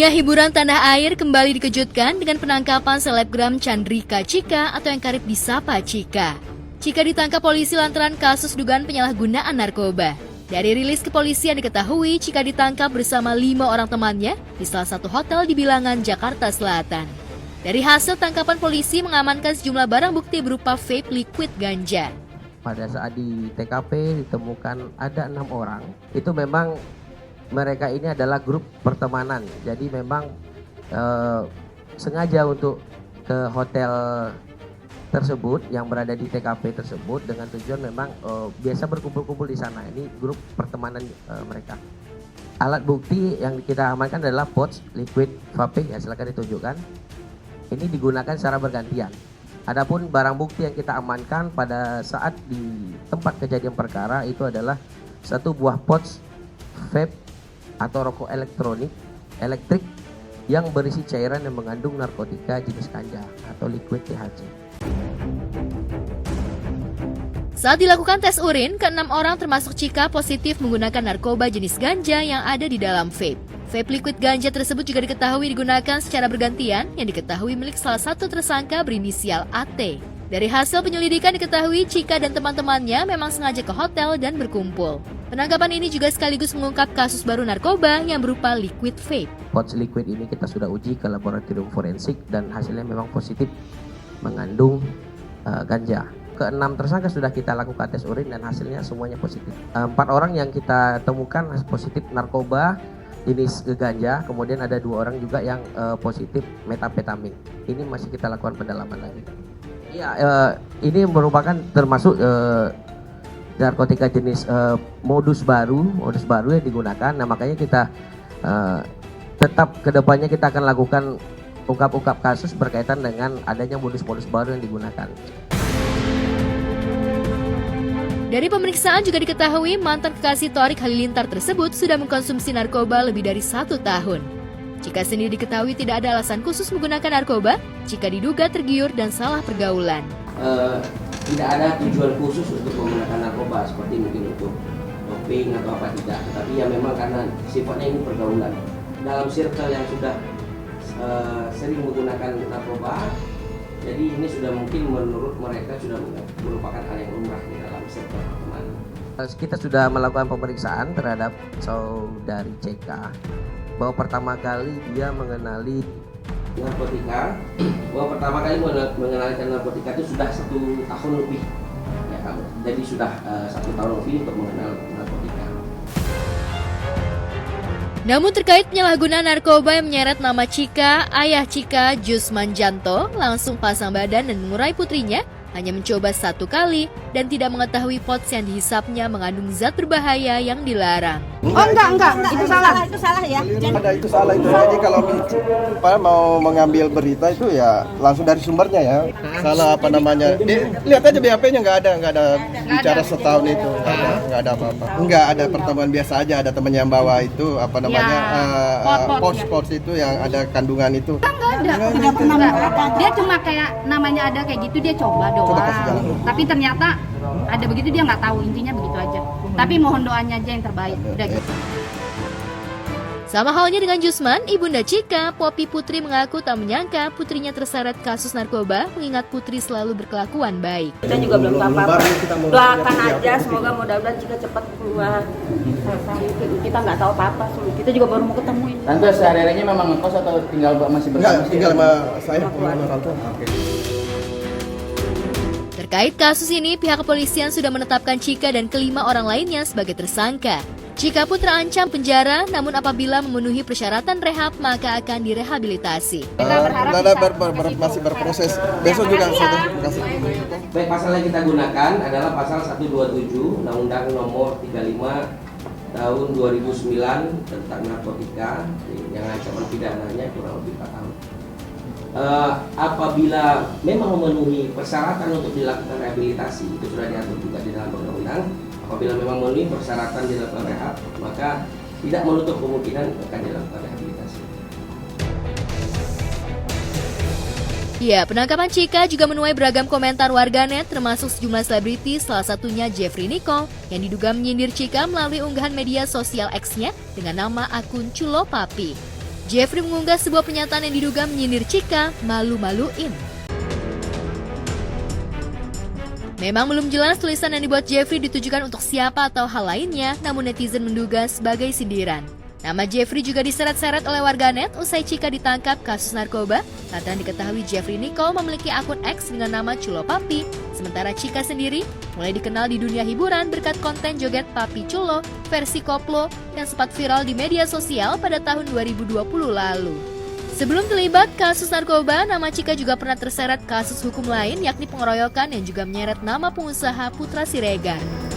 Dunia hiburan tanah air kembali dikejutkan dengan penangkapan selebgram Chandrika Chika atau yang kerap disapa Chika. Chika ditangkap polisi lantaran kasus dugaan penyalahgunaan narkoba. Dari rilis kepolisian diketahui Chika ditangkap bersama 5 orang temannya di salah satu hotel di Bilangan, Jakarta Selatan. Dari hasil tangkapan polisi mengamankan sejumlah barang bukti berupa vape liquid ganja. Pada saat di TKP ditemukan ada 6 orang, itu memang mereka ini adalah grup pertemanan. Jadi memang sengaja untuk ke hotel tersebut yang berada di TKP tersebut dengan tujuan memang biasa berkumpul-kumpul di sana. Ini grup pertemanan mereka. Alat bukti yang kita amankan adalah pouch liquid vape, ya silakan ditunjukkan. Ini digunakan secara bergantian. Adapun barang bukti yang kita amankan pada saat di tempat kejadian perkara itu adalah satu buah pouch vape atau rokok elektrik yang berisi cairan yang mengandung narkotika jenis ganja atau liquid THC. Saat dilakukan tes urin, ke-6 orang termasuk Chika positif menggunakan narkoba jenis ganja yang ada di dalam vape. Vape liquid ganja tersebut juga diketahui digunakan secara bergantian yang diketahui milik salah satu tersangka berinisial AT. Dari hasil penyelidikan diketahui Chika dan teman-temannya memang sengaja ke hotel dan berkumpul. Penangkapan ini juga sekaligus mengungkap kasus baru narkoba yang berupa liquid vape. Pouch liquid ini kita sudah uji ke laboratorium forensik dan hasilnya memang positif mengandung ganja. Ke-6 tersangka sudah kita lakukan tes urin dan hasilnya semuanya positif. 4 orang yang kita temukan positif narkoba jenis ganja, kemudian ada 2 orang juga yang positif metapetamin. Ini masih kita lakukan pendalaman lagi. Iya, ini merupakan termasuk narkotika jenis modus baru yang digunakan. Nah makanya kita tetap kedepannya kita akan lakukan ungkap kasus berkaitan dengan adanya modus-modus baru yang digunakan. Dari pemeriksaan juga diketahui mantan kekasih Thorik Halilintar tersebut sudah mengkonsumsi narkoba lebih dari 1 tahun. Chika sendiri diketahui tidak ada alasan khusus menggunakan narkoba. Chika diduga tergiur dan salah pergaulan. Tidak ada tujuan khusus untuk menggunakan narkoba seperti mungkin untuk doping atau apa tidak. Tapi ya memang karena sifatnya ini pergaulan. Dalam circle yang sudah sering menggunakan narkoba, jadi ini sudah mungkin menurut mereka sudah merupakan hal yang lumrah di dalam circle teman. Kita sudah melakukan pemeriksaan terhadap saudari CK bahwa pertama kali dia mengenali narkotika, bahwa pertama kali mengenalkan narkotika itu sudah 1 tahun lebih, ya kan? Jadi sudah 1 tahun lebih untuk mengenal narkotika. Namun terkait penyalahgunaan narkoba yang menyeret nama Chika, ayah Chika, Jusman Janto, langsung pasang badan dan mengurai putrinya, hanya mencoba 1 kali dan tidak mengetahui pouch yang dihisapnya mengandung zat berbahaya yang dilarang. Oh enggak, itu salah ya. Ada itu salah itu. Jadi kalau mau mengambil berita itu ya langsung dari sumbernya ya. Salah apa namanya? Lihat aja BAP-nya nggak ada bicara setahun itu, nggak ada apa-apa. Nggak ada pertemuan biasa aja, ada teman yang bawa itu apa namanya pouch itu yang ada kandungan itu. Tidak pernah ada. Dia cuma kayak namanya ada kayak gitu dia coba doang. Tapi ternyata ada begitu dia nggak tahu, intinya begitu aja. Tapi mohon doanya aja yang terbaik. Udah gitu. Sama halnya dengan Jusman, ibunda Chika, Poppy Putri mengaku tak menyangka putrinya terseret kasus narkoba, mengingat Putri selalu berkelakuan baik. Kita juga belum tahu apa-apa. Doakan aja, semoga mudah-mudahan Chika cepat keluar. Kita nggak tahu apa-apa, kita juga baru mau ketemu ini. Tante sehari-harinya memang ngekos atau tinggal masih bersama? Enggak, tinggal sama saya orang tua. Terkait kasus ini, pihak kepolisian sudah menetapkan Chika dan ke-5 orang lainnya sebagai tersangka. Chika pun terancam penjara, namun apabila memenuhi persyaratan rehab, maka akan direhabilitasi. Kita berharap masih berproses. Besok juga saya kasih. Baik, pasal yang kita gunakan adalah pasal 127 Undang-Undang Nomor 35 Tahun 2009 tentang narkotika yang ancaman pidananya kurang lebih 4 tahun. Apabila memang memenuhi persyaratan untuk dilakukan rehabilitasi, itu sudah diatur juga di dalam undang-undang. Apabila memang memenuhi persyaratan dilakukan rehab, maka tidak menutup kemungkinan akan dilakukan rehabilitasi. Ya, penangkapan Chika juga menuai beragam komentar warganet termasuk sejumlah selebritis, salah satunya Jeffrey Nicole yang diduga menyindir Chika melalui unggahan media sosial X-nya dengan nama akun Culo Papi. Jeffrey mengunggah sebuah pernyataan yang diduga menyindir Chika, malu-maluin. Memang belum jelas tulisan yang dibuat Jeffrey ditujukan untuk siapa atau hal lainnya, namun netizen menduga sebagai sindiran. Nama Jeffrey juga diseret-seret oleh warganet usai Chika ditangkap kasus narkoba, lantaran diketahui Jeffrey Nicole memiliki akun X dengan nama Chulo Papi, sementara Chika sendiri mulai dikenal di dunia hiburan berkat konten joget Papi Chulo versi koplo yang sempat viral di media sosial pada tahun 2020 lalu. Sebelum terlibat kasus narkoba, nama Chika juga pernah terseret kasus hukum lain yakni pengeroyokan yang juga menyeret nama pengusaha Putra Siregar.